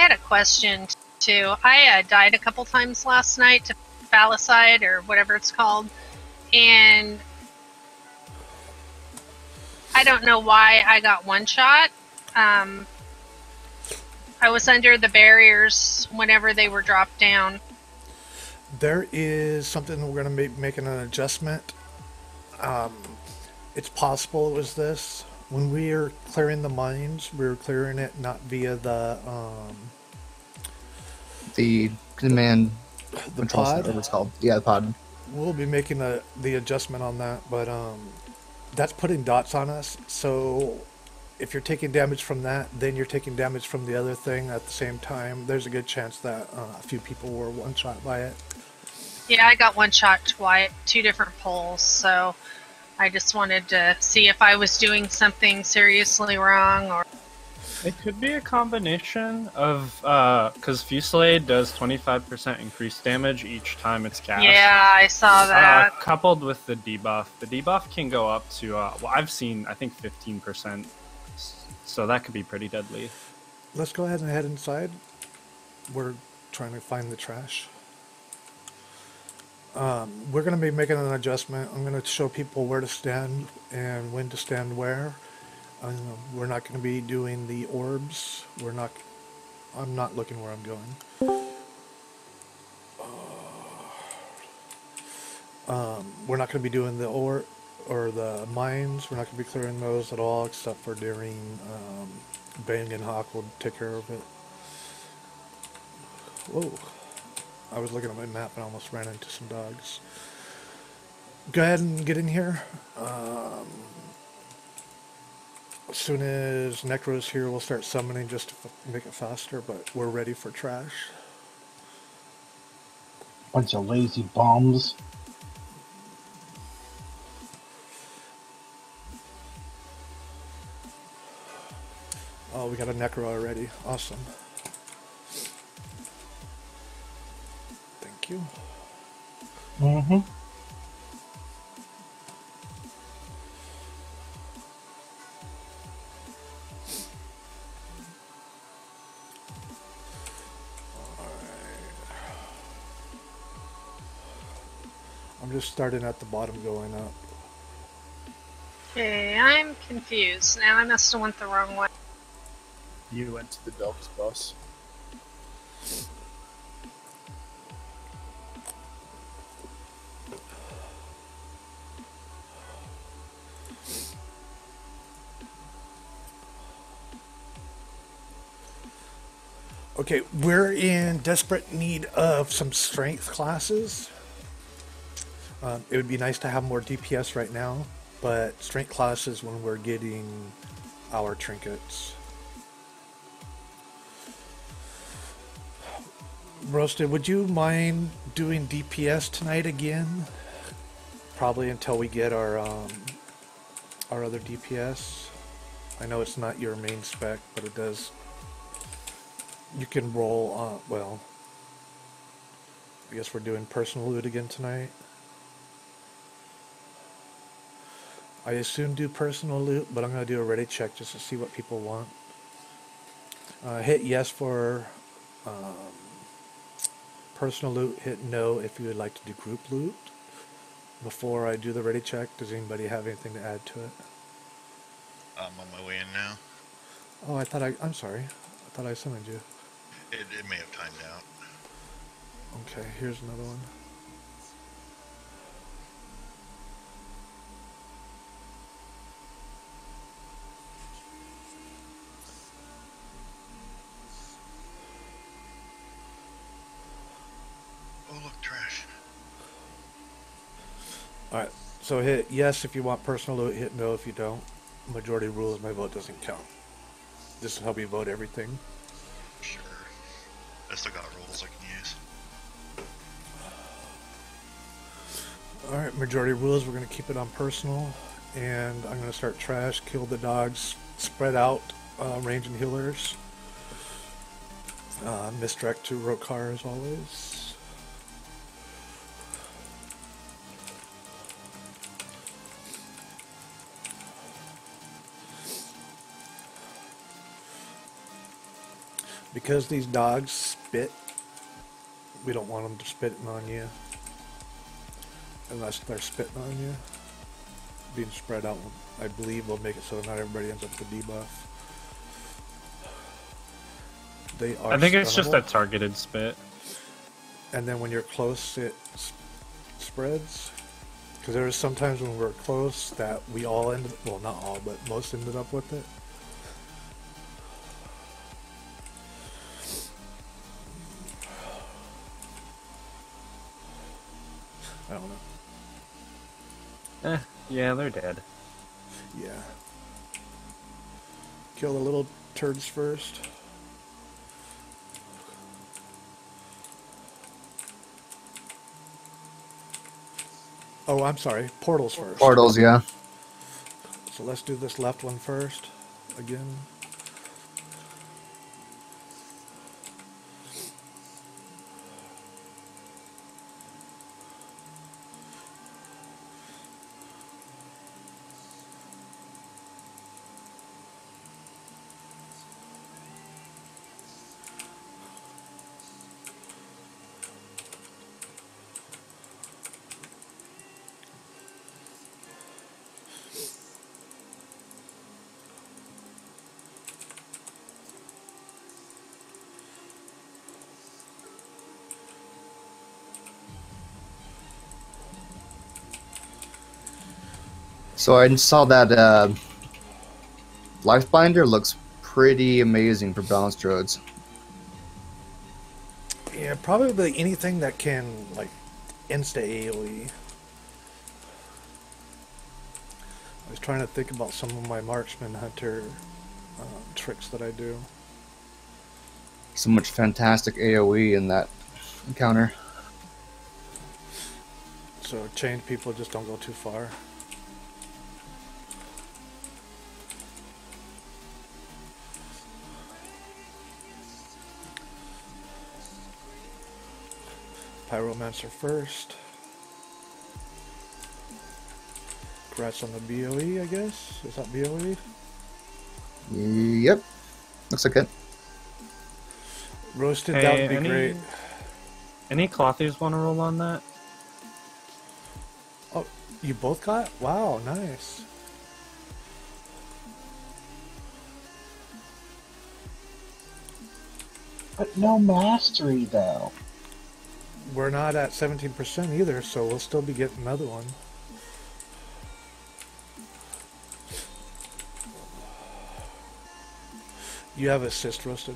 had a question too. I died a couple times last night to Phalicide or whatever it's called, and I don't know why I got one shot. I was under the barriers whenever they were dropped down. There is something we're going to be making an adjustment. It's possible it was this. When we are clearing the mines, we were clearing it not via the command control center, pod. whatever it's called. Yeah, the pod. We'll be making the adjustment on that, but that's putting dots on us. So if you're taking damage from that, then you're taking damage from the other thing at the same time. There's a good chance that a few people were one shot by it. Yeah, I got one shot twice, 2 different poles, so I just wanted to see if I was doing something seriously wrong or... It could be a combination of, because Fusillade does 25% increased damage each time it's cast. Yeah, I saw that. Coupled with the debuff. The debuff can go up to, well, I've seen, I think, 15%. So that could be pretty deadly. Let's go ahead and head inside. We're trying to find the trash. We're going to be making an adjustment. I'm going to show people where to stand and when to stand where. We're not going to be doing the orbs. I'm not looking where I'm going. We're not going to be doing the ore or the mines. We're not going to be clearing those at all, except for during Bang and Hawk will take care of it. Whoa. I was looking at my map and almost ran into some dogs. Go ahead and get in here. As soon as Necro's here, we'll start summoning just to make it faster, but we're ready for trash. Bunch of lazy bombs. Oh, we got a Necro already. Awesome. Thank you. Mm-hmm. I'm just starting at the bottom going up. Okay, I'm confused. Now I must have went the wrong way. You went to the Delps bus. Okay, we're in desperate need of some strength classes. It would be nice to have more DPS right now, but strength classes when we're getting our trinkets. Roasted, would you mind doing DPS tonight again? Probably until we get our other DPS. I know it's not your main spec, but it does. You can roll, well, I guess we're doing personal loot again tonight. I assume do personal loot, but I'm going to do a ready check just to see what people want. Hit yes for personal loot, hit no if you would like to do group loot. Before I do the ready check, does anybody have anything to add to it? I'm on my way in now. Oh, I'm sorry. I thought I summoned you. It may have timed out. Okay, here's another one. Oh, look, trash. Alright, so hit yes if you want personal loot, hit no if you don't. Majority rules, my vote doesn't count. This will help you vote everything. Sure. I still got rules I can use. Alright, majority rules, we're going to keep it on personal. And I'm going to start trash, kill the dogs, spread out range and healers. Misdirect to Rokar as always. Because these dogs spit, we don't want them to spitting on you. Unless they're spitting on you. Being spread out, I believe, will make it so not everybody ends up with a debuff. They are I think it's just stunnable. a targeted spit. And then when you're close, it spreads. Because there was sometimes when we were close that we all ended, well, not all, but most ended up with it. I don't know. Yeah, they're dead. Yeah. Kill the little turds first. Oh, I'm sorry. Portals first. Portals, yeah. So let's do this left one first. Again. So I saw that Life Binder looks pretty amazing for balanced druids. Yeah, probably anything that can, like, insta AoE. I was trying to think about some of my marksman hunter tricks that I do. So much fantastic AoE in that encounter. So chained people just don't go too far. Pyromancer first. Congrats on the BOE, I guess. Is that BOE? Yep. Looks like it. Roasted, Hey, that would be great. Any clothiers want to roll on that? Oh, you both got? Wow, nice. But no mastery, though. We're not at 17% either, so we'll still be getting another one. You have assist roasted.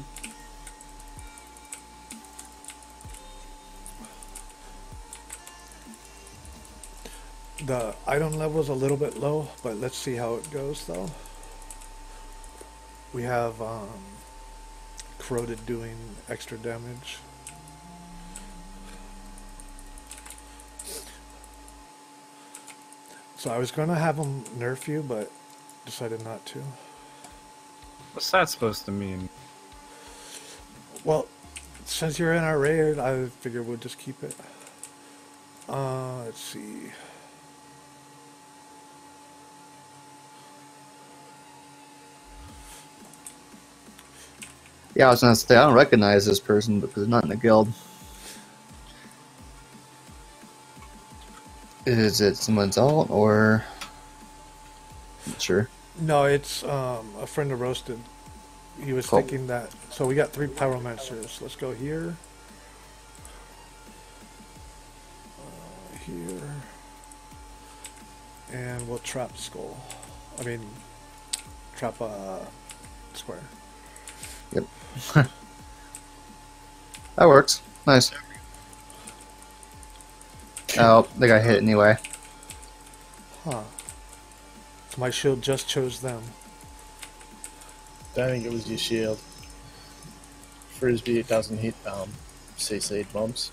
The item level is a little bit low, but let's see how it goes though. We have corroded doing extra damage. So I was gonna have them nerf you, but decided not to. What's that supposed to mean? Well, since you're in our raid, I figured we'll just keep it. Let's see. Yeah, I was gonna say I don't recognize this person because they're not in the guild. Is it someone's alt or? Not sure. No, it's a friend of Roasted. He was Cool. thinking that. So we got 3 Pyromancers. Let's go here. Here. And we'll trap skull. I mean, trap square. Yep. That works. Nice. Oh, they got hit anyway. Huh. So my shield just chose them. I think it was your shield. Frisbee, it doesn't hit CC bombs.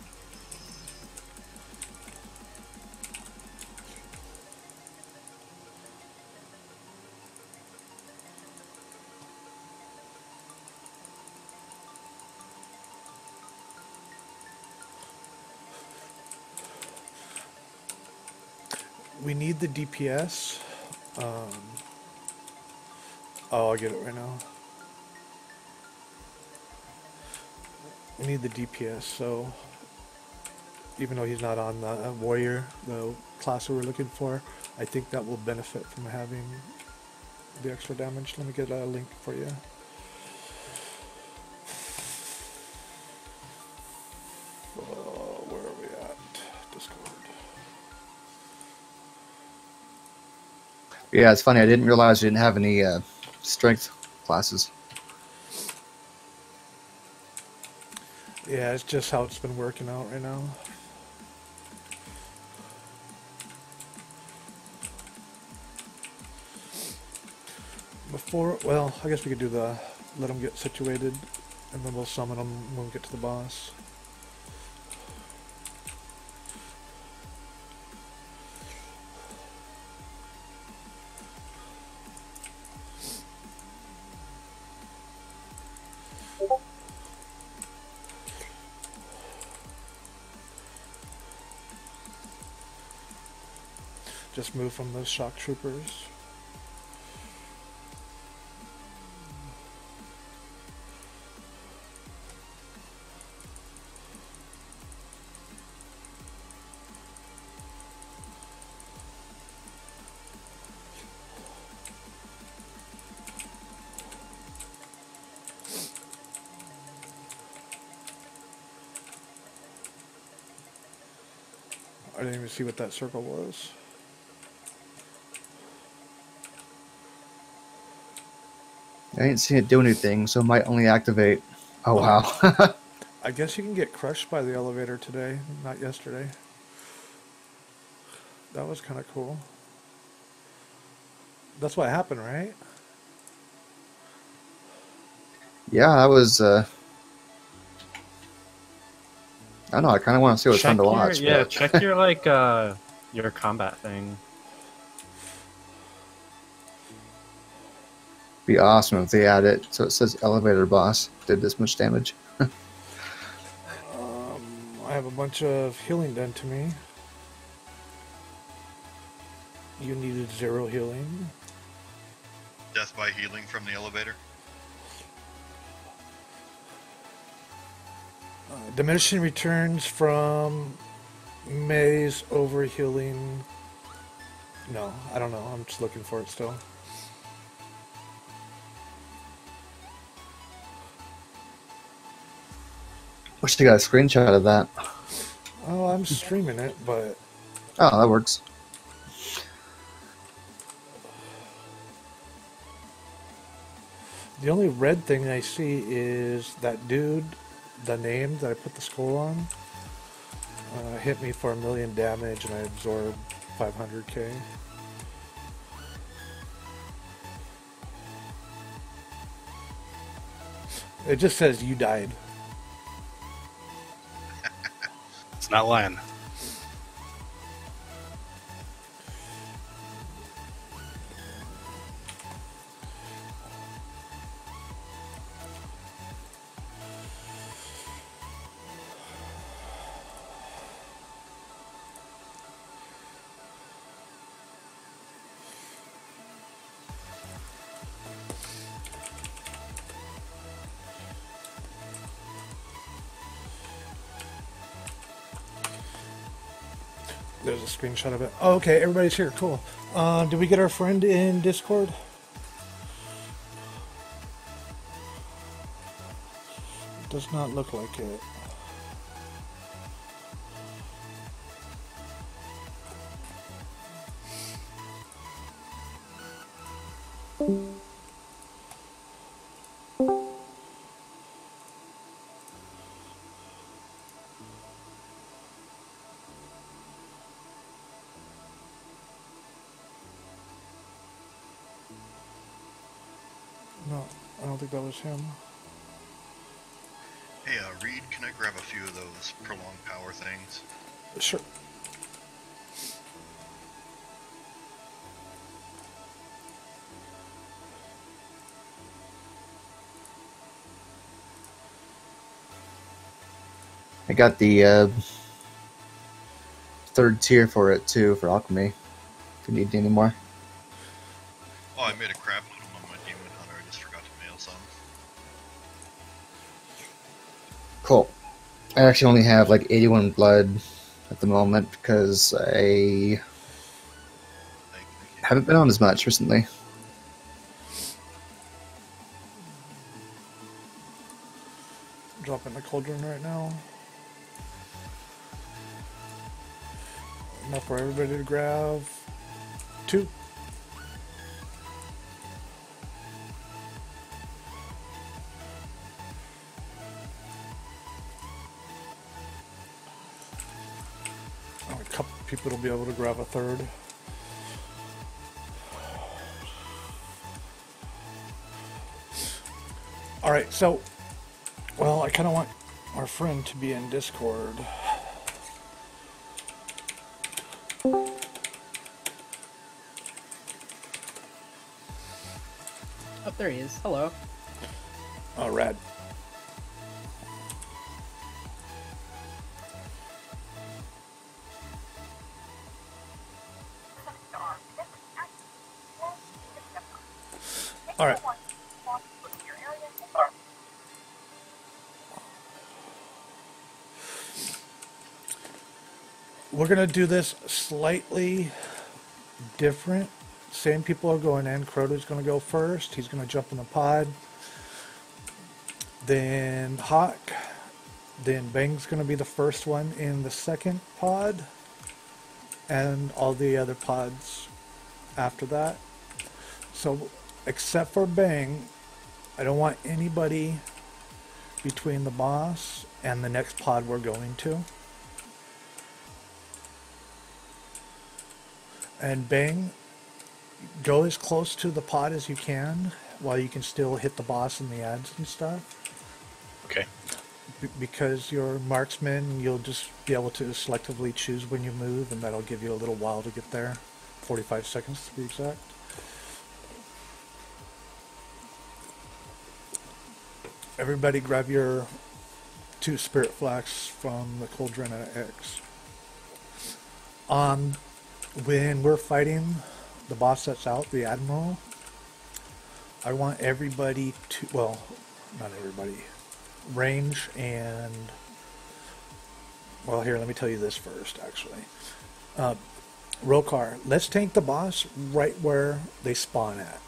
We need the DPS. Oh, I'll get it right now. We need the DPS, so even though he's not on the warrior, the class we were looking for, I think that will benefit from having the extra damage. Let me get a link for you. Where are we at? Discord. Yeah, it's funny. I didn't realize you didn't have any strength classes. Yeah, it's just how it's been working out right now. Before, well, I guess we could do the let them get situated, and then we'll summon them when we get to the boss. Just move from those shock troopers. I didn't even see what that circle was. I didn't see it do anything, so it might only activate. Oh, wow. I guess you can get crushed by the elevator today, not yesterday. That was kind of cool. That's what happened, right? Yeah, that was... I don't know, I kind of want to see what's fun to watch. Yeah, but... check your, your combat thing. Be awesome if they add it so it says elevator boss did this much damage. I have a bunch of healing done to me. You needed 0 healing. Death by healing from the elevator. Diminishing returns from maze over healing. No, I don't know. I'm just looking for it still. Wish you got a screenshot of that. Oh, I'm streaming it, but Oh, that works. the only red thing I see is that dude, the name that I put the skull on, hit me for 1,000,000 damage and I absorbed 500k. It just says you died. It's not lying. There's a screenshot of it. Oh, okay, everybody's here. Cool. Did we get our friend in Discord? Does not look like it. No, I don't think that was him. Hey, Reed, can I grab a few of those prolonged power things? Sure. I got the 3rd tier for it too, for alchemy. If you need any more. Oh, I made a crap load on my demon hunter. I just forgot to mail some. Cool. I actually only have like 81 blood at the moment because I haven't been on as much recently. Dropping the cauldron right now. Enough for everybody to grab. 2. A couple people will be able to grab a 3rd. Alright, so, well, I kind of want our friend to be in Discord. Oh, there he is. Hello. Oh, rad. All right. We're going to do this slightly different. Same people are going in. Crota's going to go first. He's going to jump in the pod. Then Hawk. Then Bang's going to be the first one in the second pod. And all the other pods after that. So, except for Bang, I don't want anybody between the boss and the next pod we're going to. And Bang, go as close to the pod as you can while you can still hit the boss and the ads and stuff. Okay. Because you're marksman, you'll just be able to selectively choose when you move, and that'll give you a little while to get there. 45 seconds to be exact. Everybody grab your 2 spirit flax from the cauldron at X. When we're fighting the boss that's out, the Admiral, I want everybody to, well, not everybody, range and, well, here, let me tell you this first, actually. Rokar, let's tank the boss right where they spawn at.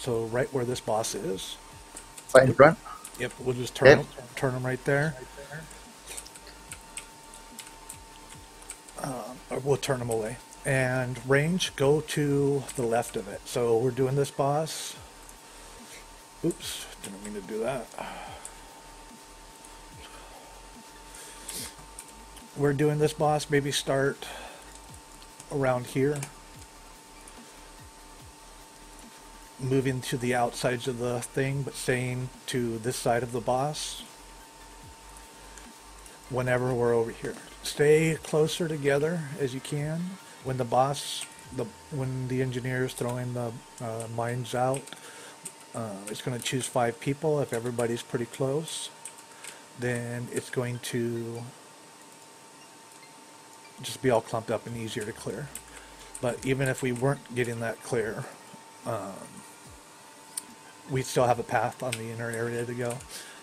So right where this boss is. Fight in front? Yep, we'll just turn them right there. Or we'll turn them away. And range, go to the left of it. So we're doing this boss. Oops, didn't mean to do that. We're doing this boss, maybe start around here. Moving to the outsides of the thing, but staying to this side of the boss whenever we're over here. Stay closer together as you can. When the boss, when the engineer is throwing the mines out, it's going to choose 5 people. If everybody's pretty close, then it's going to just be all clumped up and easier to clear. But even if we weren't getting that clear, we still have a path on the inner area to go.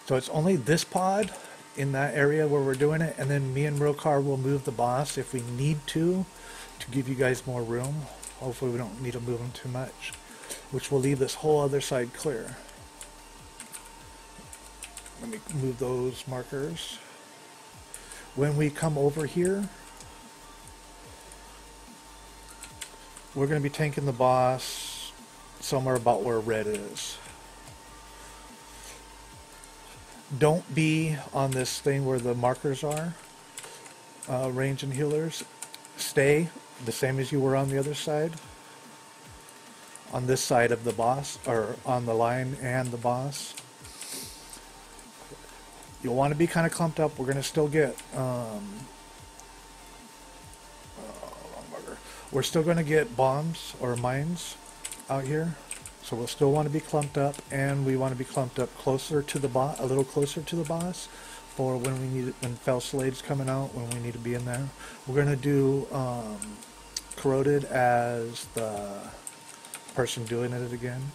So it's only this pod in that area where we're doing it, and then me and Rokar will move the boss if we need to give you guys more room. Hopefully we don't need to move them too much, which will leave this whole other side clear. Let me move those markers. When we come over here, we're going to be tanking the boss somewhere about where red is. Don't be on this thing where the markers are, range and healers. Stay the same as you were on the other side. On this side of the boss, or on the line and the boss. You'll want to be kind of clumped up. We're going to still get, we're still going to get bombs or mines out here. So we'll still want to be clumped up, and we want to be clumped up closer to the boss, a little closer to the boss, for when we need it, when Fell Slade's coming out, when we need to be in there. We're going to do Corroded as the person doing it again.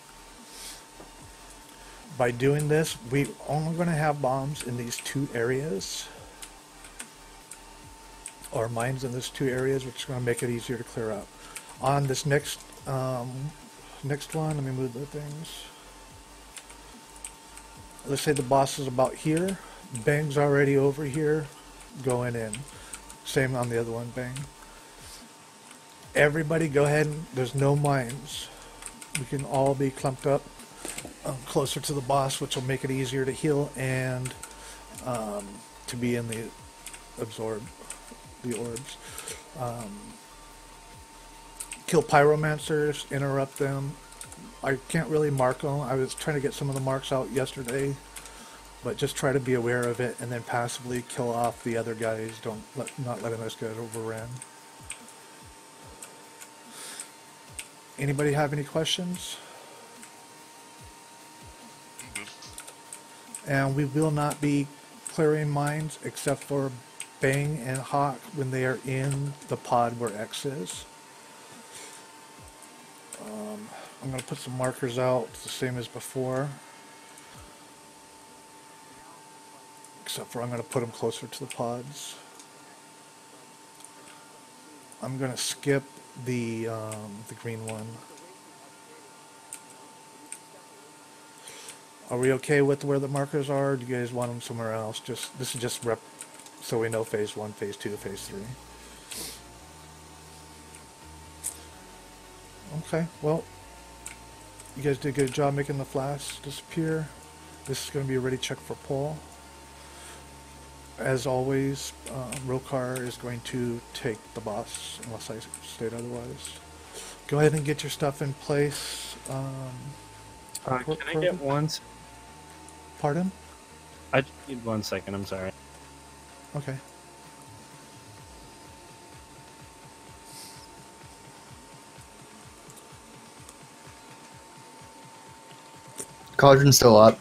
by doing this, we're only going to have bombs in these 2 areas. Or mines in these 2 areas, which is going to make it easier to clear up. On this next next one, let me move the things. Let's say the boss is about here. Bang's already over here, going in. Same on the other one, bang. Everybody go ahead and, there's no mines. We can all be clumped up closer to the boss, which will make it easier to heal and to be in the absorb the orbs. Kill pyromancers, interrupt them. I can't really mark them. I was trying to get some of the marks out yesterday, but just try to be aware of it and then passively kill off the other guys. Not letting us get overran. Anybody have any questions? And we will not be clearing mines except for Bang and Hawk when they are in the pod where X is. I'm going to put some markers out, the same as before. Except for I'm going to put them closer to the pods. I'm going to skip the green one. Are we okay with where the markers are? Do you guys want them somewhere else? This is just rep, so we know phase 1, phase 2, phase 3. Okay, well, you guys did a good job making the flash disappear. This is going to be a ready check for pull. As always, Rokar is going to take the boss, unless I state otherwise. Go ahead and get your stuff in place. Can I get one? Pardon? I just need 1 second, I'm sorry. Okay. Cauldron's still up.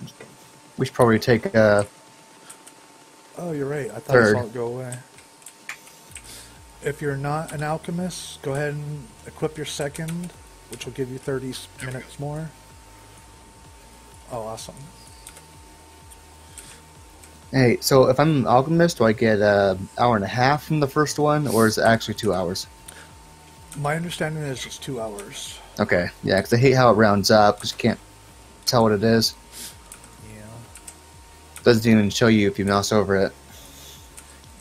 We should probably take Oh, you're right. I thought I saw it go away. If you're not an alchemist, go ahead and equip your second, which will give you 30 minutes more. Oh, awesome. Hey, so if I'm an alchemist, do I get an hour and a half from the first one, or is it actually 2 hours? My understanding is it's 2 hours. Okay, yeah, because I hate how it rounds up, because you can't tell what it is. Yeah. Doesn't even show you if you mouse over it.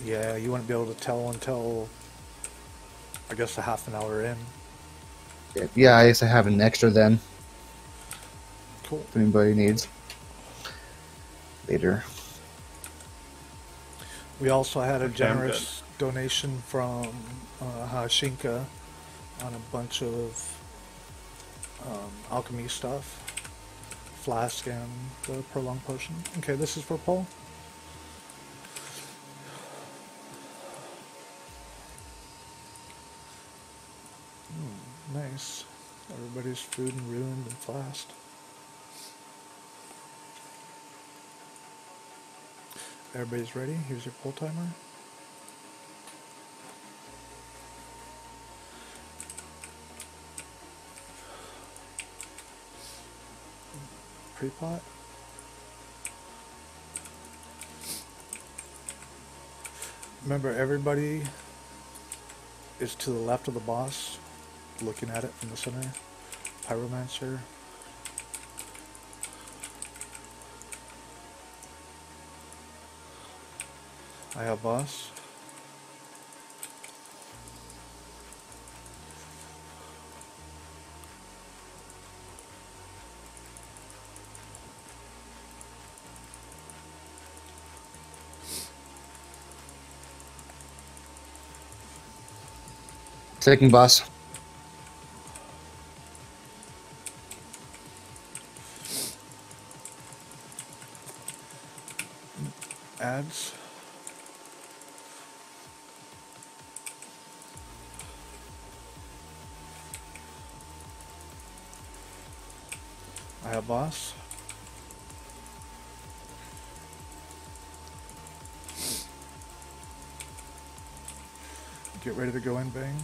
Yeah, you wouldn't be able to tell until, I guess, a half an hour in. Yeah, I guess I have an extra then. Cool. If anybody needs. Later. We also had a generous donation from Hashinka on a bunch of alchemy stuff. Flask and the prolonged potion. Okay, this is for Paul. Nice. Everybody's food and ruined and flasked. Everybody's ready. Here's your pull timer. Pre-pot. Remember, everybody is to the left of the boss, looking at it from the center. Pyromancer. I have boss. Taking boss. Ads. I have boss. Get ready to go in, bang.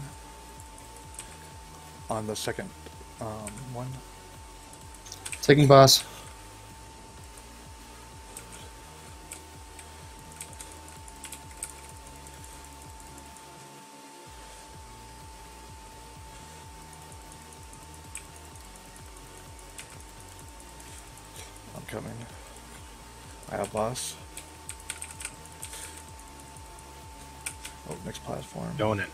On the second one. Taking boss. Incoming. I have boss. Oh, next platform. Going in.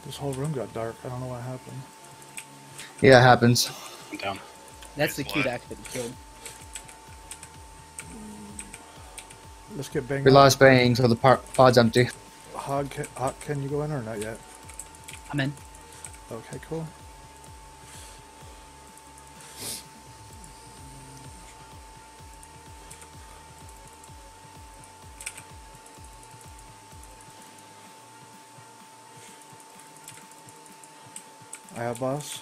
This whole room got dark. I don't know what happened. Yeah, it happens. I'm down. That's the cue to activate the shield. Let's get banged We up. lost Bang, so the pod's empty. Hog, can you go in or not yet? I'm in. Okay, cool. I have boss.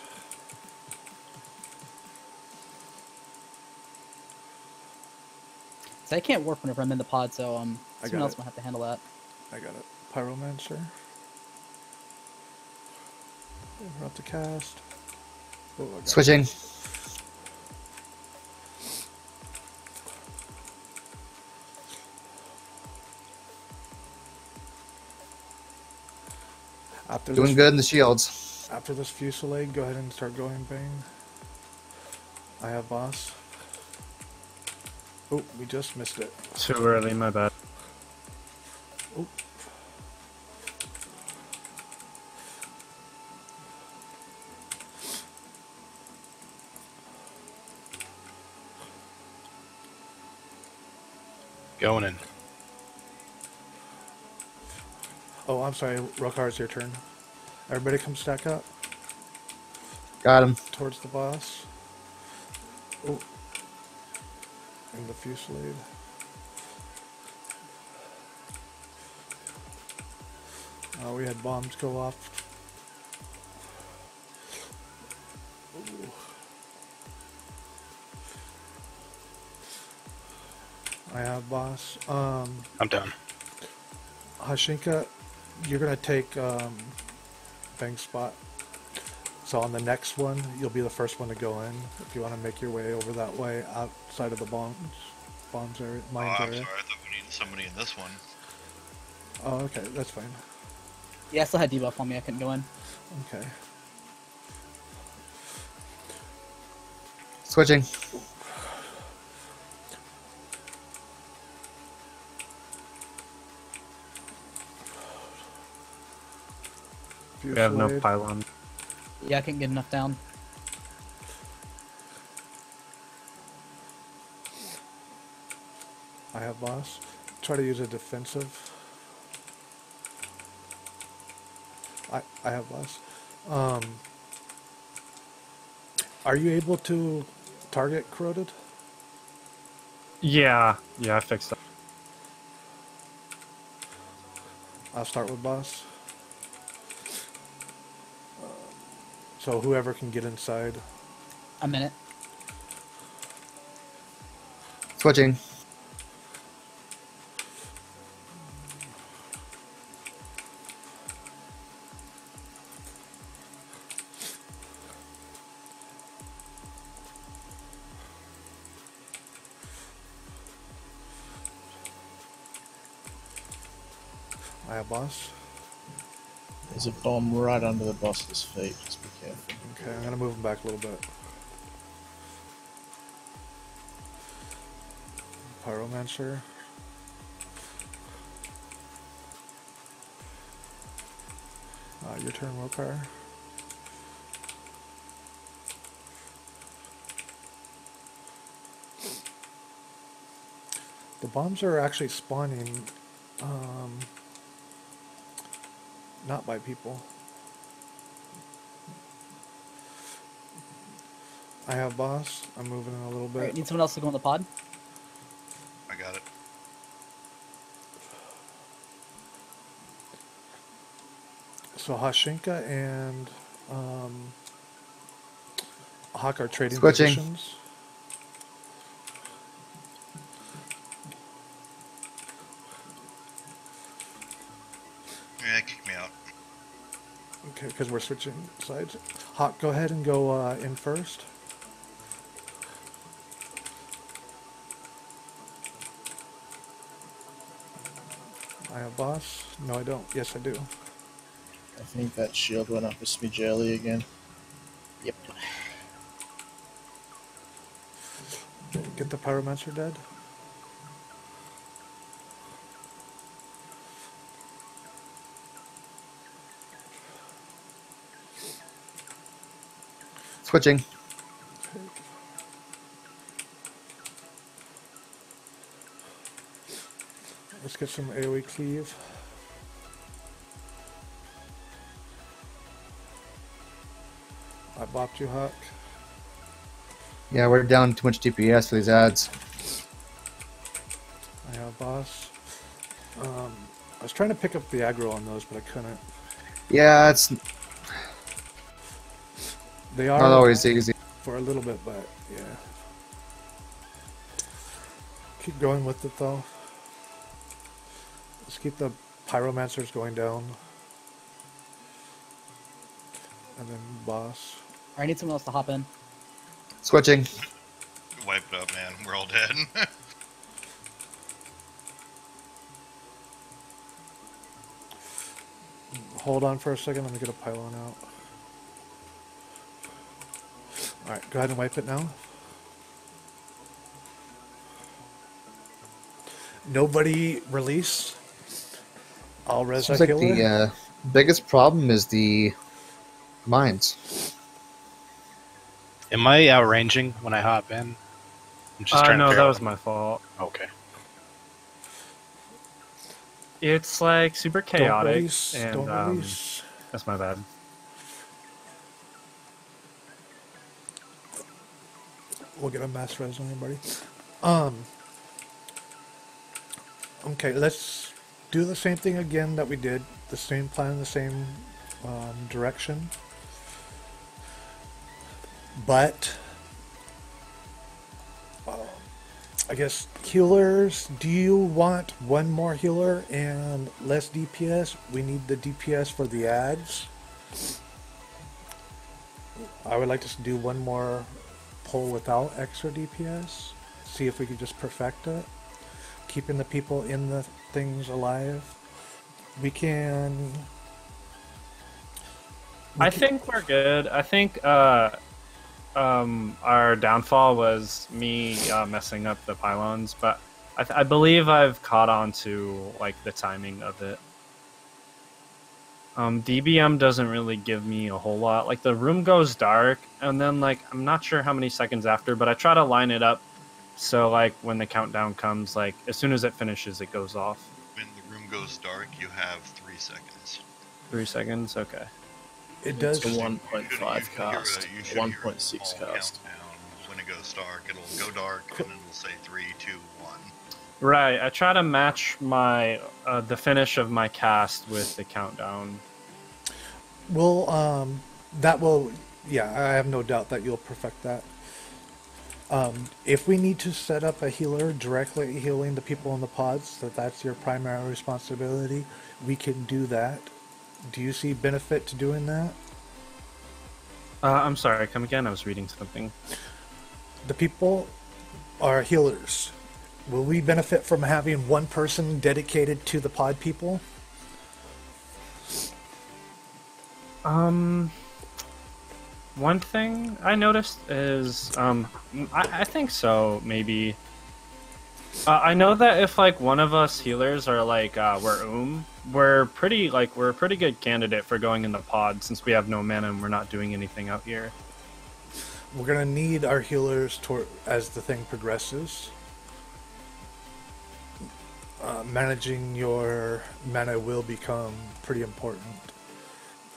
So I can't warp whenever I'm in the pod, so I someone got else it. will have to handle that. I got it. Pyromancer. We're up to cast. Oh, I got Switching. it. After Doing this, good in the shields. After this fusillade, go ahead and start going bang. I have boss. Oh, we just missed it. Too early, my bad. Oh. Going in. Oh, I'm sorry. Rokar, it's your turn. Everybody come stack up Got him. towards the boss. Oh. And the fusillade. Oh, we had bombs go off. Ooh. I have boss. I'm down. Hashinka, you're gonna take Bang's spot. So on the next one, you'll be the first one to go in. If you want to make your way over that way, outside of the bombs area, mines I'm area. sorry, I thought we needed somebody in this one. Oh, okay, that's fine. Yeah, I still had debuff on me. I couldn't go in. Okay. Switching. We have no Fusillade. pylon. Yeah, I couldn't get enough down. I have boss. Try to use a defensive. I have boss. Are you able to target corroded? Yeah, I fixed that. I'll start with boss. So whoever can get inside. I'm in it. Switching. I have boss. There's a bomb right under the boss's feet, just be careful. Okay, I'm gonna move him back a little bit. Pyromancer. Your turn, Rokar. The bombs are actually spawning, not by people. I have boss. I'm moving in a little bit. Alright, need someone else to go in the pod? I got it. So Hashinka and Hawk are trading Switching. positions. Yeah, kick me out. Okay, because we're switching sides. Hawk, go ahead and go in first. I have boss. No, I don't. Yes, I do. I think that shield went up with Smee Jelly again. Yep. Get the pyromancer dead. Switching. Let's get some AoE cleave. I bopped you, Huck. Yeah, we're down too much DPS for these ads. I have boss. I was trying to pick up the aggro on those, but I couldn't. Yeah, it's They are not always easy. for a little bit, but yeah. Keep going with it though. Let's keep the pyromancers going down. And then boss. I need someone else to hop in. Switching. Wipe it up, man. We're all dead. Hold on for a second, let me get a pylon out. Alright, go ahead and wipe it now. Nobody release. I'll res Seems that like killer. the biggest problem is the mines. Am I outranging when I hop in? I'm just trying to No, figure that out- was my fault. Okay. It's like super Don't chaotic, release, and don't release. that's my bad. We'll get a mass res on everybody. Okay, let's do the same thing again that we did. The same plan, the same direction. But I guess healers, do you want one more healer and less DPS? We need the DPS for the ads. I would like to do one more pull without extra DPS. See if we could just perfect it. Keeping the people in the things alive. We can... I think we're good. I think our downfall was me messing up the pylons, but I believe I've caught on to like the timing of it. DBM doesn't really give me a whole lot. Like the room goes dark, and then like I'm not sure how many seconds after, but I try to line it up so like when the countdown comes, like as soon as it finishes, it goes off. When the room goes dark, you have 3 seconds. 3 seconds, okay. It does. It's a You 1.5 should hear cast. you should hear a 1.6 small cast. countdown. When it goes dark, it'll go dark, and then it'll say 3, 2, 1. Right, I try to match my the finish of my cast with the countdown. Well, that will, yeah, I have no doubt that you'll perfect that. If we need to set up a healer directly healing the people in the pods, that's your primary responsibility, we can do that. Do you see benefit to doing that? I'm sorry, come again? I was reading something. The people are healers. Will we benefit from having one person dedicated to the pod people? One thing I noticed is, I think so, maybe. I know that if, like, one of us healers are, like, we're a pretty good candidate for going in the pod since we have no mana and we're not doing anything out here. We're going to need our healers as the thing progresses. Managing your mana will become pretty important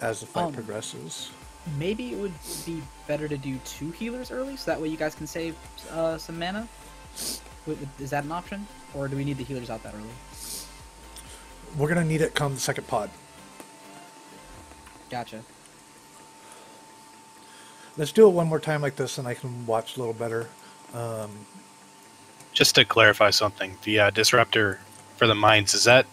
as the fight progresses. Maybe it would be better to do 2 healers early, so that way you guys can save some mana. Is that an option, or do we need the healers out that early? We're gonna need it come the second pod. Gotcha. Let's do it one more time like this, and I can watch a little better. Just to clarify something, the disruptor for the mines, is that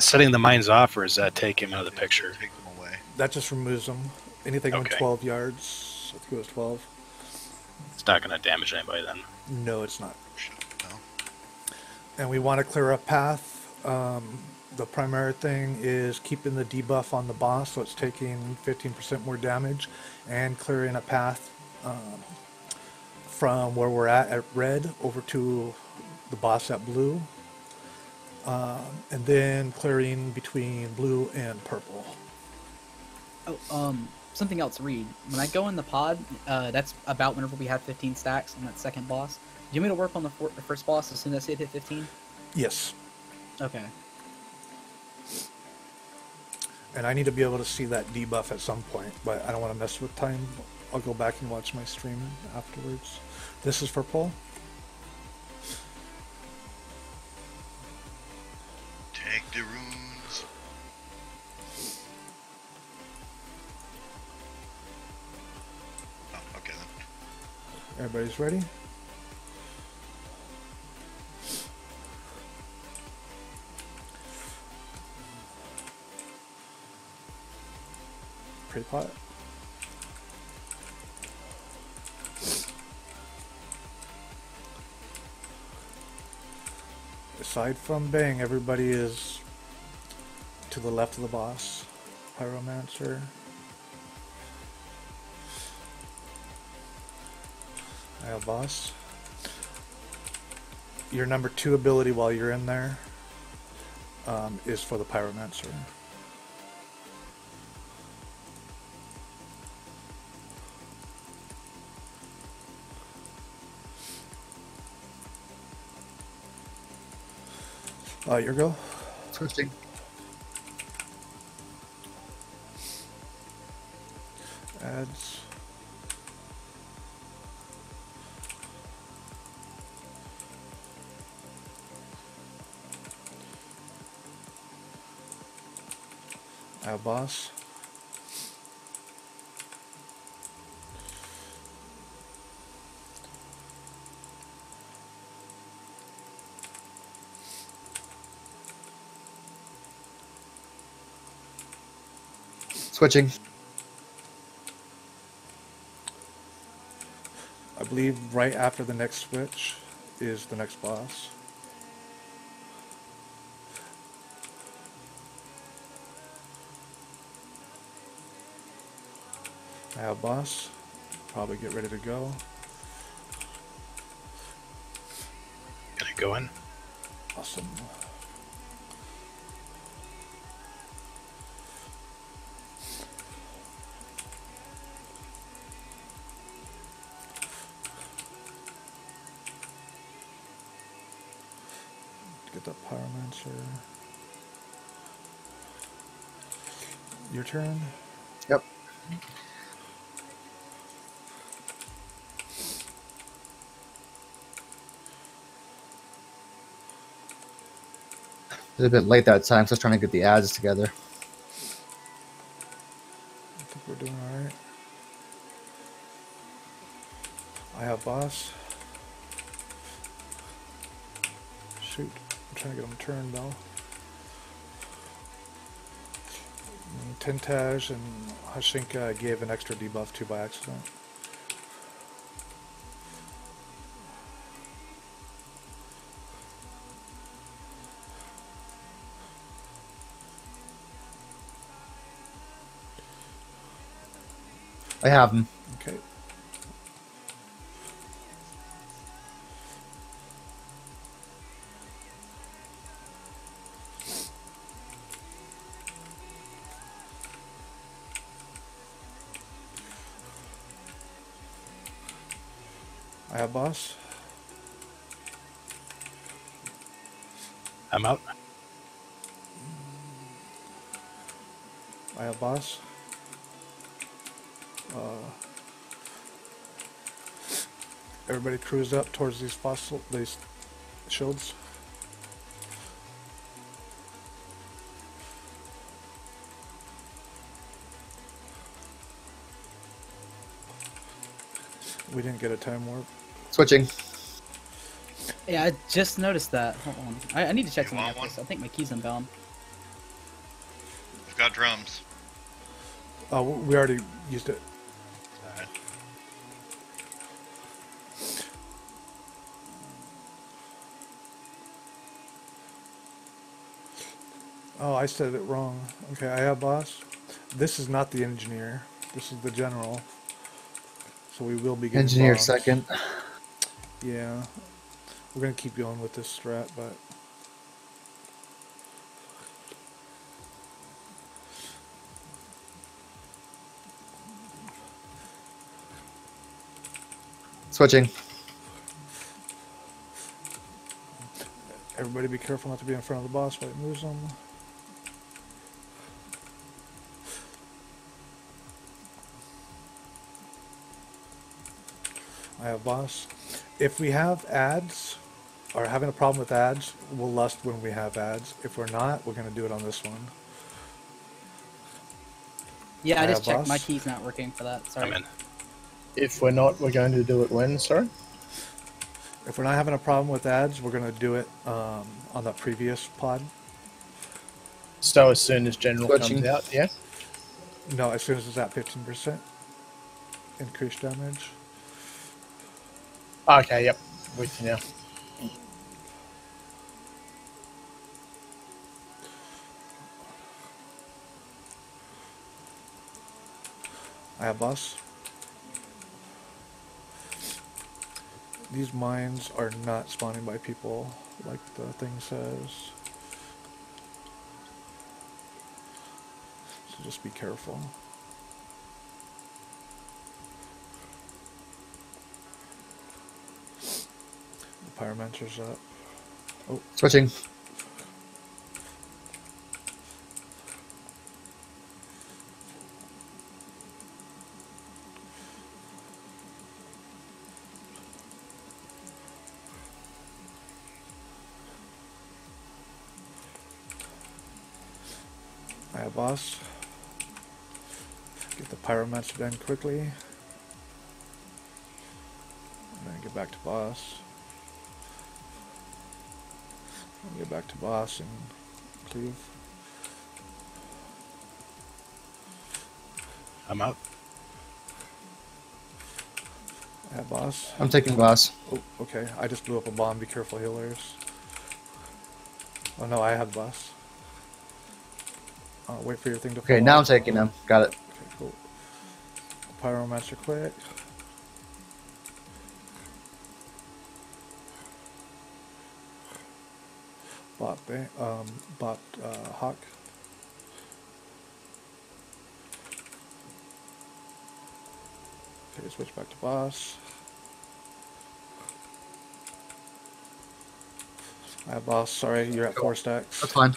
setting the mines off, or is that taking them out of the picture? Take them away. That just removes them. Anything on Okay. 12 yards. I think it was 12. It's not going to damage anybody then. No, it's not. No. And we want to clear a path The primary thing is keeping the debuff on the boss, so it's taking 15% more damage, and clearing a path from where we're at red over to the boss at blue, and then clearing between blue and purple. Oh, something else, Reed. When I go in the pod, that's about whenever we have 15 stacks on that second boss. Do you want me to work on the first boss as soon as it hit 15? Yes. Okay. And I need to be able to see that debuff at some point, but I don't want to mess with time. I'll go back and watch my stream afterwards. This is for Paul. Take the runes. Oh, okay then. Everybody's ready? Pre-pot. Aside from Bang, everybody is to the left of the boss. Pyromancer. I have boss. Your number 2 ability while you're in there is for the Pyromancer. Your go. Switching. Adds. I have boss. Switching. I believe right after the next switch is the next boss. I have boss. Probably get ready to go. Can I go in? Awesome. Get that Pyromancer. Your turn. Yep. It's a bit late that time, so I was trying to get the ads together. I think we're doing alright. I have boss. Shoot. I'm trying to get him turned though. Tintaj and Hashinka gave an extra debuff to by accident. I have them. Okay. I have boss. I'm out. I have boss. Everybody cruise up towards these shields. We didn't get a time warp. Switching. Yeah, I just noticed that. Hold on. I need to check You something want out. one? I think my key's inbound. We've got drums. Oh, we already used it. Alright. Oh, I said it wrong. Okay, I have boss. This is not the engineer. This is the general. So we will be getting Engineer bombs. second. Yeah. We're going to keep going with this strat, but... Switching. Everybody be careful not to be in front of the boss while he moves them. I have boss. If we have ads, or having a problem with ads, we'll lust when we have ads. If we're not, we're going to do it on this one. Yeah, I just have checked. boss. My key's not working for that. Sorry. I'm in. If we're not, we're going to do it when, sorry? If we're not having a problem with ads, we're going to do it on the previous pod. So as soon as General Switching. comes out, yeah? No, as soon as it's at 15% increased damage. Okay, yep. With you now. I have boss. These mines are not spawning by people like the thing says. So just be careful. The pyromancer's up. Oh, Switching. I have boss. Get the pyromancer done quickly. And then get back to boss. And get back to boss and cleave. I'm out. I have boss. I'm taking boss. Oh, okay. I just blew up a bomb. Be careful, healers. Oh no, I have boss. Wait for your thing to fall Okay, now I'm off. taking him. Got it. Okay, cool. Pyromancer quick. Bot Hawk. Okay, switch back to boss. I have boss. Sorry, you're at 4 stacks. That's fine.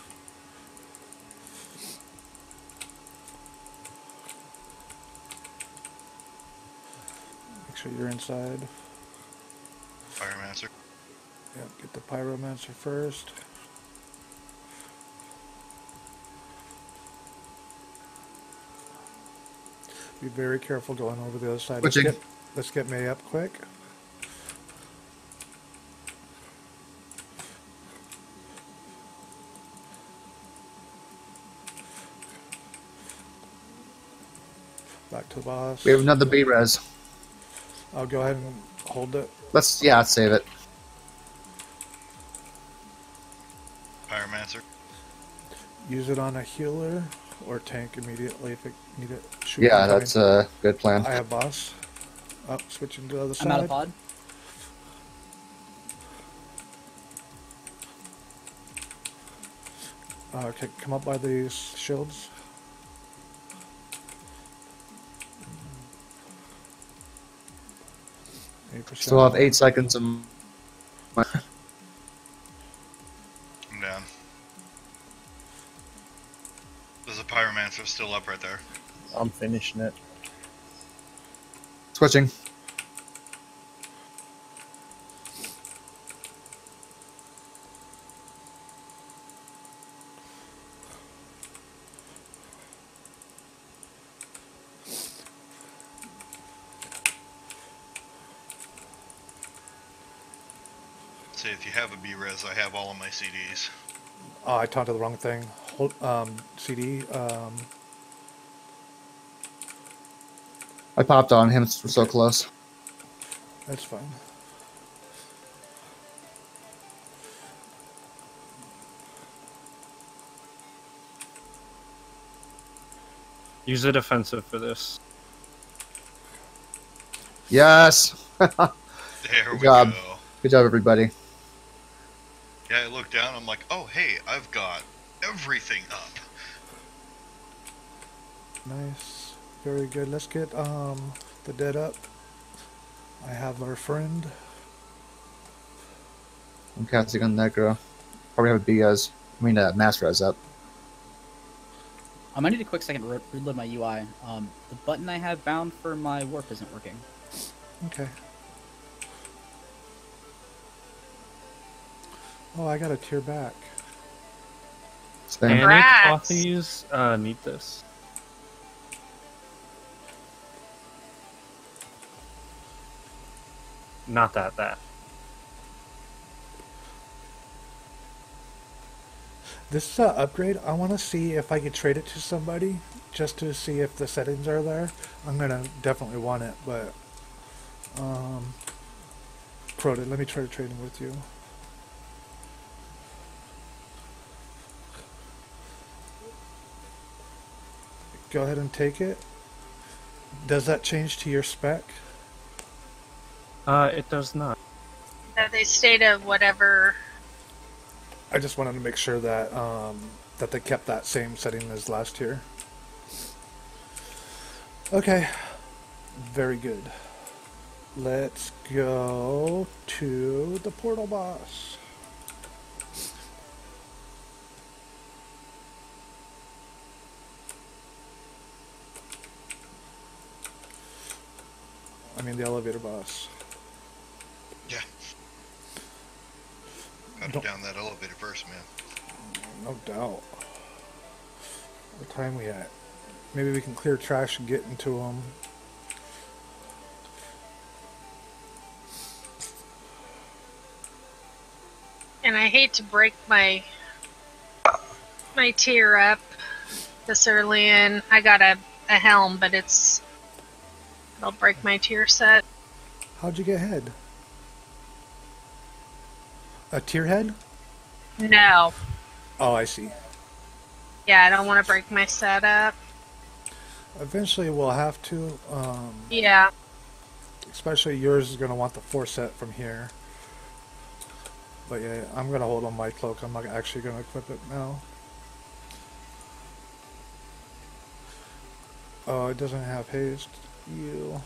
Make sure you're inside. Pyromancer. Yep, get the pyromancer first. Be very careful going over the other side. Switching. Let's get May up quick. Back to the boss. We have another B-res. I'll go ahead and hold it. Let's save it. Pyromancer. Use it on a healer or tank immediately if it need it. Shoot Yeah, incoming. that's a good plan. I have boss. Up, switching to the other I'm side. out of pod. Okay, come up by these shields. Still have 8 seconds of my... I'm down. There's a pyromancer still up right there. I'm finishing it. Switching. See, if you have a B-res, I have all of my CDs. Oh, I taunted the wrong thing. Hold, CD. I popped on him. We're so close. That's fine. Use a defensive for this. Yes. There Good we job. go. Good job, everybody. Yeah, I look down, I'm like, oh, hey, I've got everything up. Nice. Very good. Let's get the dead up. I have our friend. I'm casting on that girl. Probably have a mass res up. I need a quick second to reload my UI. The button I have bound for my warp isn't working. Okay. Oh, I got a tear back. Spin. Any Congrats. clothies need this? Not that. This is an upgrade. I want to see if I could trade it to somebody just to see if the settings are there. I'm gonna definitely want it, but Proto, let me try to trade them with you. Go ahead and take it. Does that change to your spec? It does not. They stayed at whatever. I just wanted to make sure that that they kept that same setting as last year. Okay, very good. Let's go to the portal boss. I mean the elevator boss. Yeah. Gotta down that elevator first, man. No doubt. What time we at? Maybe we can clear trash and get into them. And I hate to break my tier up this early in. I got a helm, but it'll break my tier set. How'd you get head? A tier head? No. Oh, I see. Yeah, I don't want to break my setup. Eventually we'll have to. Yeah. Especially yours is going to want the 4 set from here. But yeah, I'm going to hold on my cloak. I'm not actually going to equip it now. Oh, it doesn't have haste. You.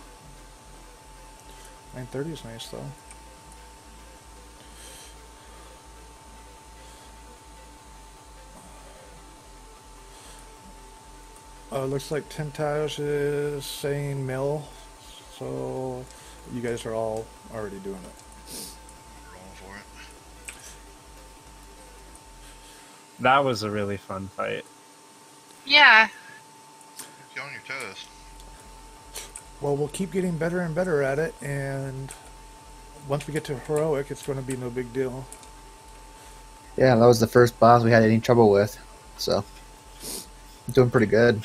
930 is nice though. Looks like Tintage is saying mill, so you guys are all already doing it. Rolling for it. That was a really fun fight. Yeah. Get on your toes. Well, we'll keep getting better and better at it, and once we get to heroic, it's going to be no big deal. Yeah, that was the first boss we had any trouble with, so doing pretty good.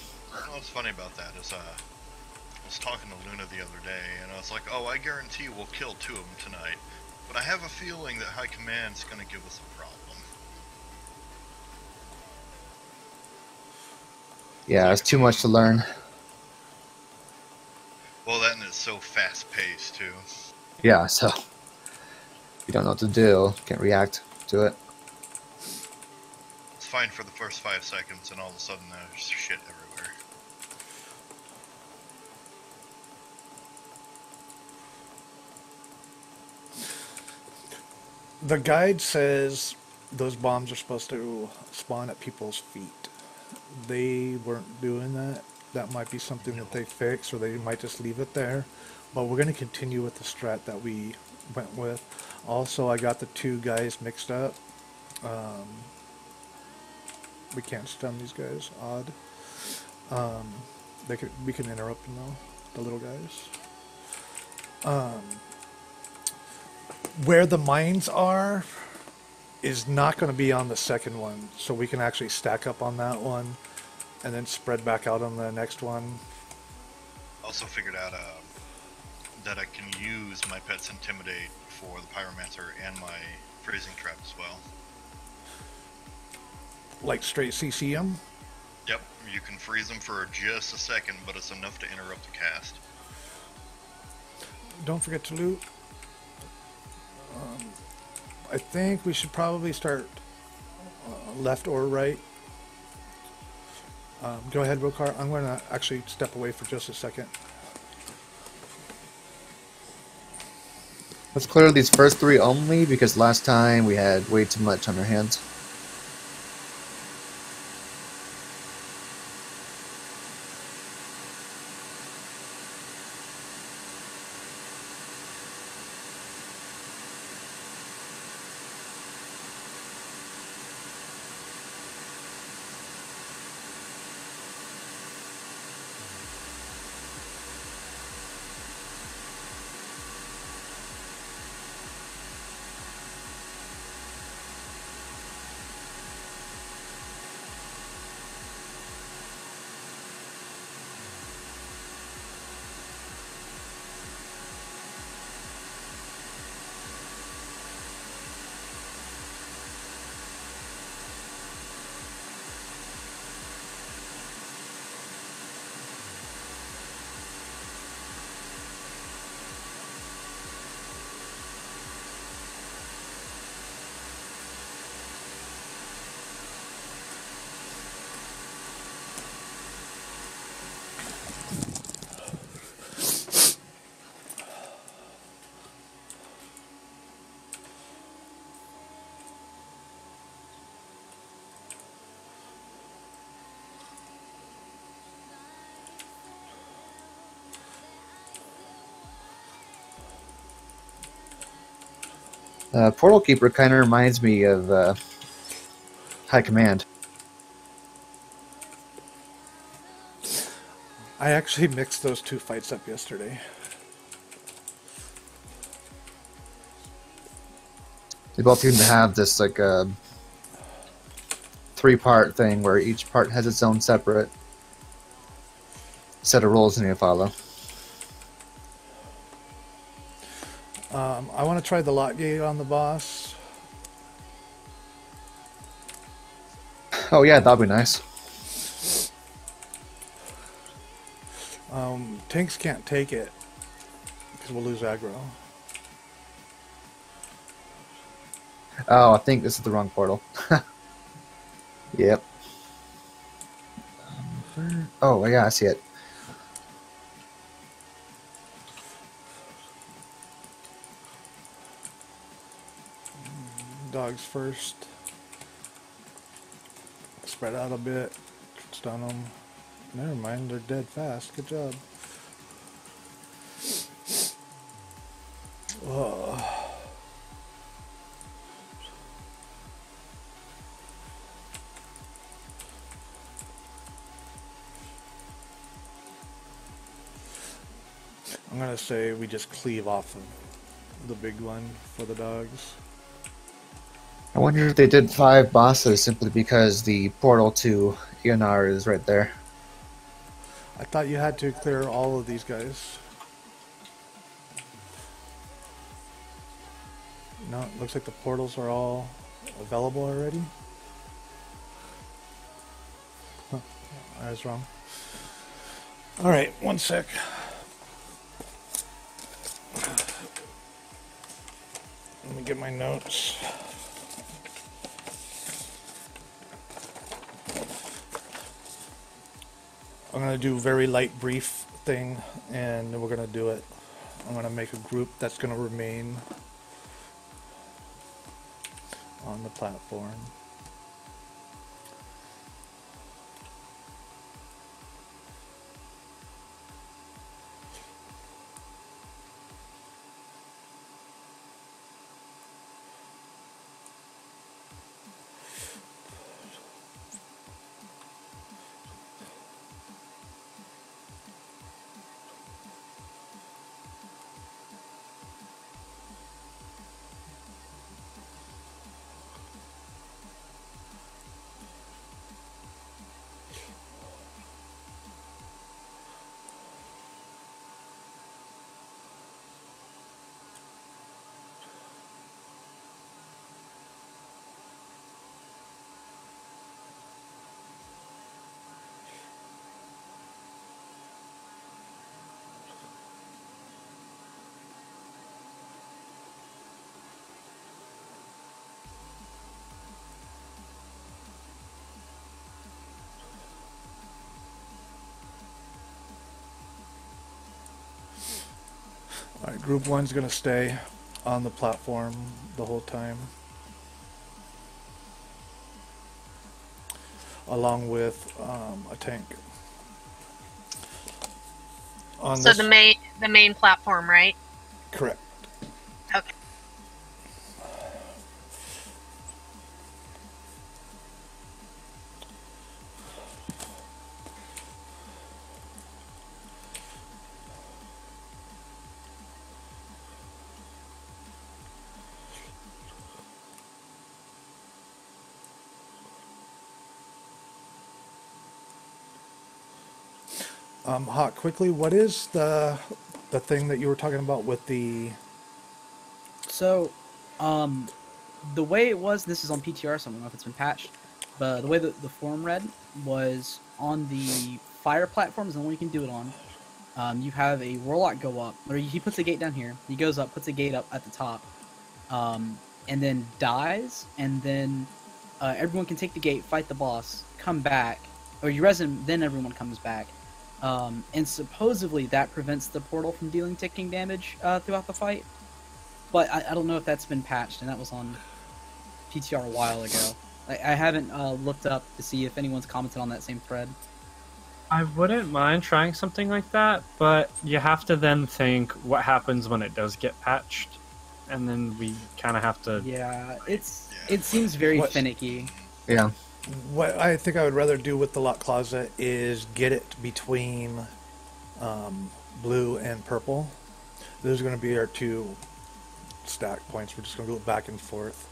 What's funny about that is I was talking to Luna the other day, and I was like, oh, I guarantee we'll kill 2 of them tonight, but I have a feeling that High Command's going to give us a problem. Yeah, it's too much to learn. Well, that and it's so fast-paced, too. Yeah, so you don't know what to do, can't react to it. It's fine for the first 5 seconds, and all of a sudden there's shit everywhere. The guide says those bombs are supposed to spawn at people's feet. They weren't doing that. That might be something that they fix, or they might just leave it there. But we're going to continue with the strat that we went with. Also, I got the 2 guys mixed up. We can't stun these guys. Odd. We can interrupt them though, the little guys. Where the mines are is not going to be on the second one, so we can actually stack up on that one and then spread back out on the next one. Also figured out that I can use my Pet's Intimidate for the Pyromancer and my Freezing Trap as well. Like straight CC them? Yep, you can freeze them for just a second, but it's enough to interrupt the cast. Don't forget to loot. I think we should probably start left or right. Go ahead, Rokar. I'm going to actually step away for just a second. Let's clear these first 3 only, because last time we had way too much on our hands. Portal Keeper kind of reminds me of High Command. I actually mixed those 2 fights up yesterday. They both seem to have this like 3-part thing where each part has its own separate set of rules you need to follow. I want to try the lock gate on the boss. Oh yeah, that'd be nice. Tanks can't take it because we'll lose aggro. Oh, I think this is the wrong portal. Yep. Oh yeah, I see it. Dogs first. Spread out a bit. Stun them. Never mind, they're dead fast. Good job. Ugh. I'm gonna say we just cleave off of the big one for the dogs. I wonder if they did 5 bosses simply because the portal to ENR is right there. I thought you had to clear all of these guys. No, it looks like the portals are all available already. Huh, I was wrong. Alright, 1 sec. Let me get my notes. I'm going to do very light brief thing, and we're going to do it. I'm going to make a group that's going to remain on the platform. Alright, Group 1's going to stay on the platform the whole time. Along with a tank. On So this, the main platform, right? correct. Okay. Hawk, quickly, what is the thing that you were talking about with the... So, the way it was, this is on PTR, so I don't know if it's been patched, but the way that the form read was on the fire platforms, the one you can do it on. You have a warlock go up, or he puts a gate down here. He goes up, puts a gate up at the top, and then dies, and then everyone can take the gate, fight the boss, come back, or you res him, then everyone comes back. And supposedly that prevents the portal from dealing ticking damage throughout the fight. But I don't know if that's been patched, and that was on PTR a while ago. I haven't looked up to see if anyone's commented on that same thread. I wouldn't mind trying something like that, but you have to then think what happens when it does get patched, and then we kind of have to... Yeah, it seems very finicky. Yeah. What I think I would rather do with the lock closet is get it between blue and purple. Those are going to be our two stack points. We're just going to go back and forth.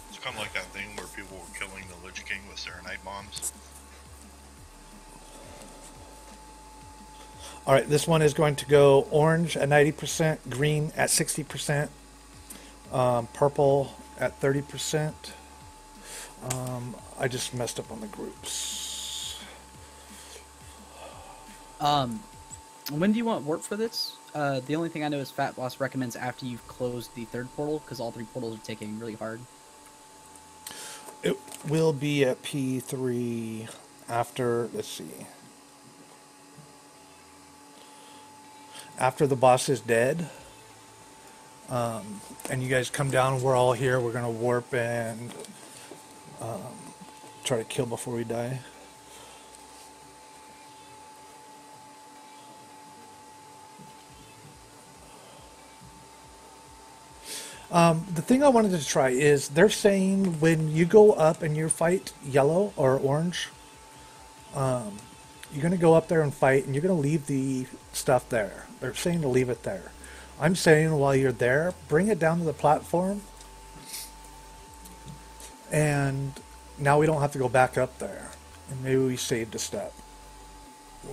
It's kind of like that thing where people were killing the Lich King with Serenite bombs. Alright, this one is going to go orange at 90%, green at 60%, purple at 30%. I just messed up on the groups. When do you want work for this? The only thing I know is Fat Boss recommends after you've closed the third portal, because all three portals are ticking really hard. It will be at P3 after, let's see. After the boss is dead, and you guys come down, we're all here, we're going to warp and try to kill before we die. The thing I wanted to try is they're saying when you go up and you fight yellow or orange, you're going to go up there and fight and you're going to leave the stuff there. They're saying to leave it there. I'm saying while you're there, bring it down to the platform, and now we don't have to go back up there. And maybe we saved a step,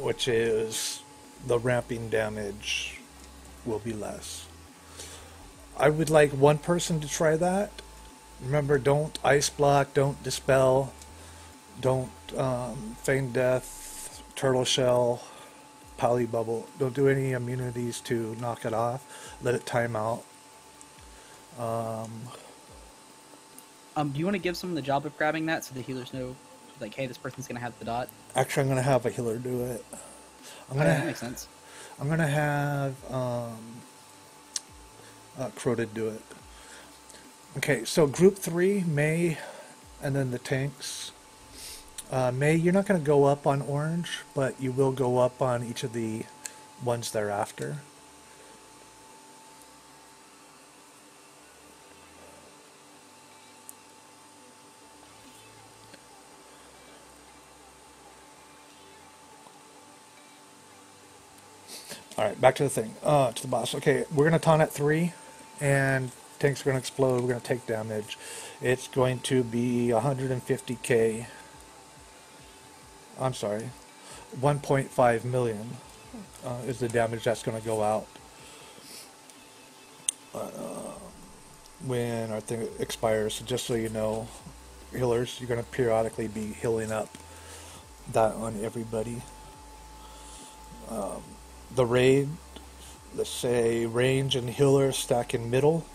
which is the ramping damage will be less. I would like one person to try that. Remember, don't ice block, don't dispel, don't feign death, turtle shell, poly bubble. Don't do any immunities to knock it off. Let it time out. Do you want to give someone the job of grabbing that so the healers know, like, hey, this person's going to have the dot? Actually, I'm going to have a healer do it. That makes sense. I'm going to have Crota do it. Okay, so group 3, May, and then the tanks. May, you're not going to go up on orange, but you will go up on each of the ones thereafter. Alright, back to the thing. To the boss. Okay, we're going to taunt at 3, and tanks are going to explode. We're going to take damage. It's going to be 150k. I'm sorry. 1.5 million is the damage that's going to go out when our thing expires. So just so you know, healers, you're going to periodically be healing up that on everybody. The raid, let's say range and healer stack in middle.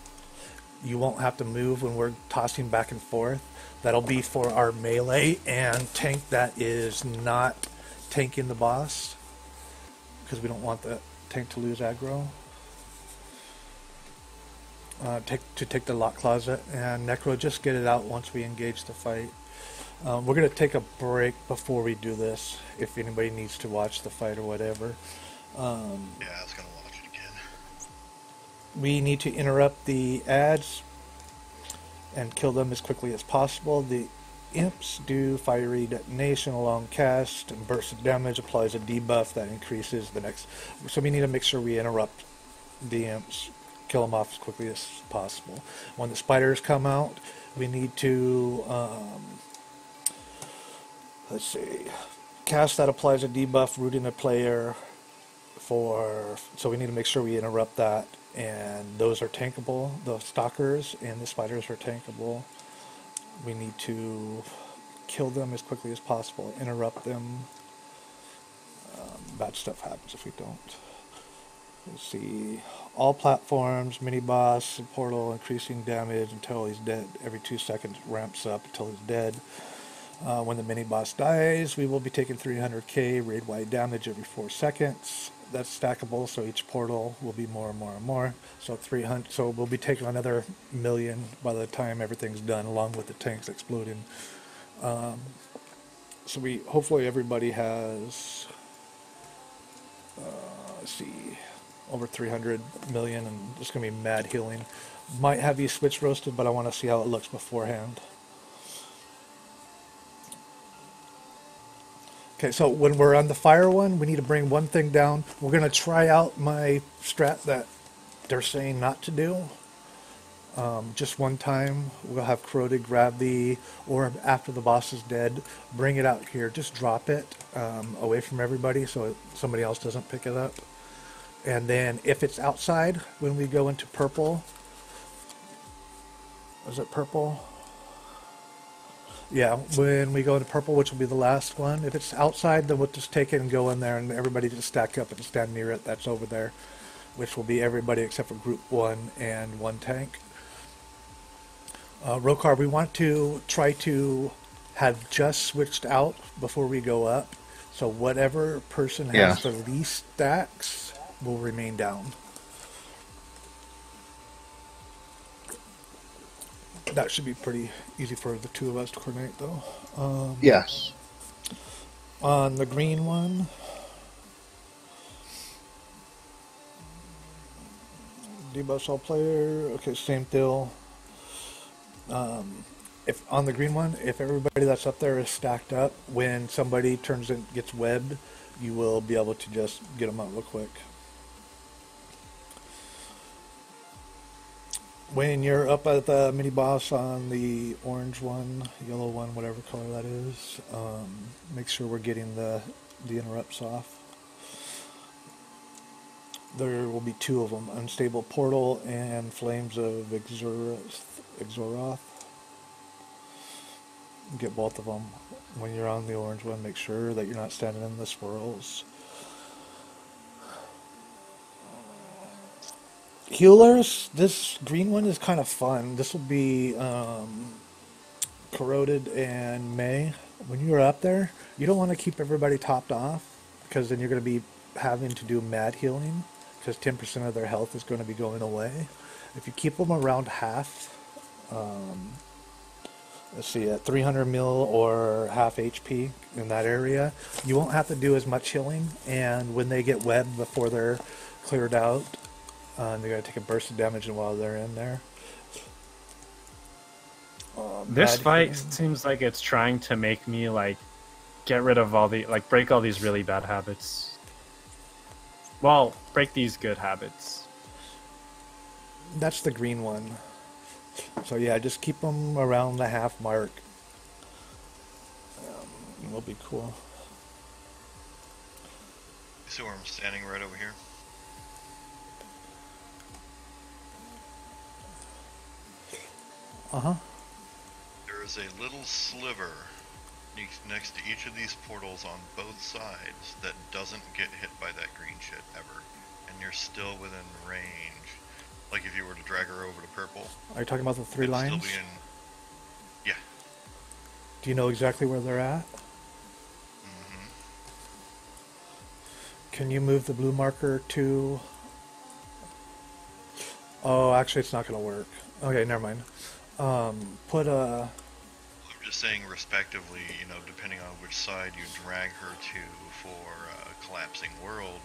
You won't have to move when we're tossing back and forth. That'll be for our melee and tank that is not tanking the boss, because we don't want the tank to lose aggro. take the lock closet, and Necro, just get it out once we engage the fight. We're going to take a break before we do this, if anybody needs to watch the fight or whatever. Yeah, I was gonna watch it again. We need to interrupt the ads and kill them as quickly as possible. The imps do fiery detonation along cast, and burst of damage applies a debuff that increases the next. So we need to make sure we interrupt the imps, kill them off as quickly as possible. When the spiders come out, we need to let's see, cast that applies a debuff rooting a player for, so we need to make sure we interrupt that, and those are tankable. The stalkers and the spiders are tankable. We need to kill them as quickly as possible, interrupt them. Bad stuff happens if we don't. Let's see, all platforms, mini boss, portal, increasing damage until he's dead. Every 2 seconds ramps up until he's dead. When the mini boss dies, we will be taking 300k raid-wide damage every 4 seconds. That's stackable, so each portal will be more and more and more. So 300. So we'll be taking another million by the time everything's done, along with the tanks exploding. So we hopefully everybody has let's see, over 300 million, and it's gonna be mad healing. Might have you switch roasted, but I want to see how it looks beforehand. Okay, so when we're on the fire one, we need to bring one thing down. We're going to try out my strat that they're saying not to do. Just one time, we'll have Corroded grab the orb after the boss is dead, bring it out here, just drop it away from everybody so somebody else doesn't pick it up. And then if it's outside, when we go into purple, is it purple? Yeah, when we go into purple, which will be the last one, if it's outside, then we'll just take it and go in there, and everybody just stack up and stand near it. That's over there, which will be everybody except for group 1 and 1 tank. Rokar, we want to try to have just switched out before we go up, so whatever person has the least stacks will remain down. That should be pretty easy for the two of us to coordinate, though. Yes. On the green one, debuffs all player. Okay, same deal. If on the green one, if everybody that's up there is stacked up, when somebody turns in gets webbed, you will be able to just get them out real quick. When you're up at the mini boss on the orange one, yellow one, whatever color that is, make sure we're getting the interrupts off. There will be 2 of them, Unstable Portal and Flames of Exoroth. Get both of them. When you're on the orange one, make sure that you're not standing in the swirls. Healers, this green one is kind of fun. This will be Corroded and May. When you're up there, you don't want to keep everybody topped off, because then you're going to be having to do mad healing, because 10% of their health is going to be going away. If you keep them around half, let's see, at 300 mil or half HP in that area, you won't have to do as much healing, and when they get webbed before they're cleared out, they're going to take a burst of damage while they're in there. This fight seems like it's trying to make me, like, get rid of all the, like, break all these really bad habits. Well, break these good habits. That's the green one. So yeah, just keep them around the half mark. It'll be cool. You see where I'm standing right over here? Uh-huh. There is a little sliver next to each of these portals on both sides that doesn't get hit by that green shit ever. And you're still within range. Like if you were to drag her over to purple. Are you talking about the 3 lines? Still be in... Yeah. Do you know exactly where they're at? Mm-hmm. Can you move the blue marker to Oh, actually, it's not going to work. Okay, never mind. Put a... I'm just saying, respectively, you know, depending on which side you drag her to for collapsing world,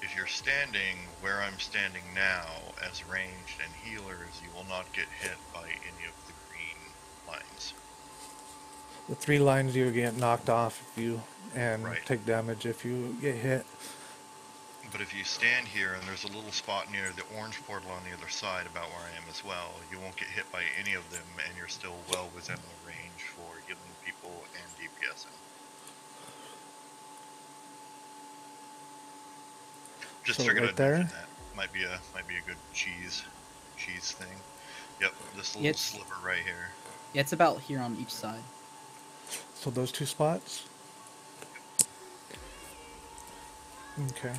if you're standing where I'm standing now as ranged and healers, you will not get hit by any of the green lines. The 3 lines you get knocked off if you... and Right. take damage if you get hit. But if you stand here and there's a little spot near the orange portal on the other side, about where I am as well, you won't get hit by any of them, and you're still well within the range for healing people and DPSing. Just So figured right I'd there? mention that. Might be a good cheese thing. Yep, this little sliver right here. Yeah, it's about here on each side. So those 2 spots? Okay.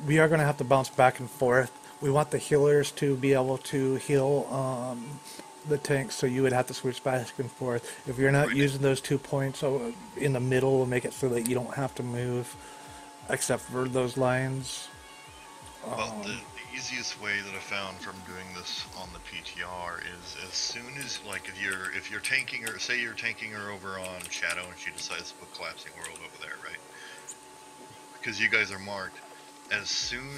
We are going to have to bounce back and forth. We want the healers to be able to heal the tanks, so you would have to switch back and forth. If you're not using those 2 points in the middle, we'll make it so that you don't have to move, except for those lines. Well, the easiest way that I found from doing this on the PTR is as soon as, like, if you're tanking her, say you're tanking her over on Shadow and she decides to put Collapsing World over there, right? Because you guys are marked, as soon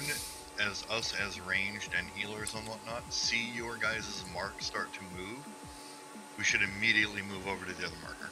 as us as ranged and healers and whatnot see your guys' mark start to move, we should immediately move over to the other marker.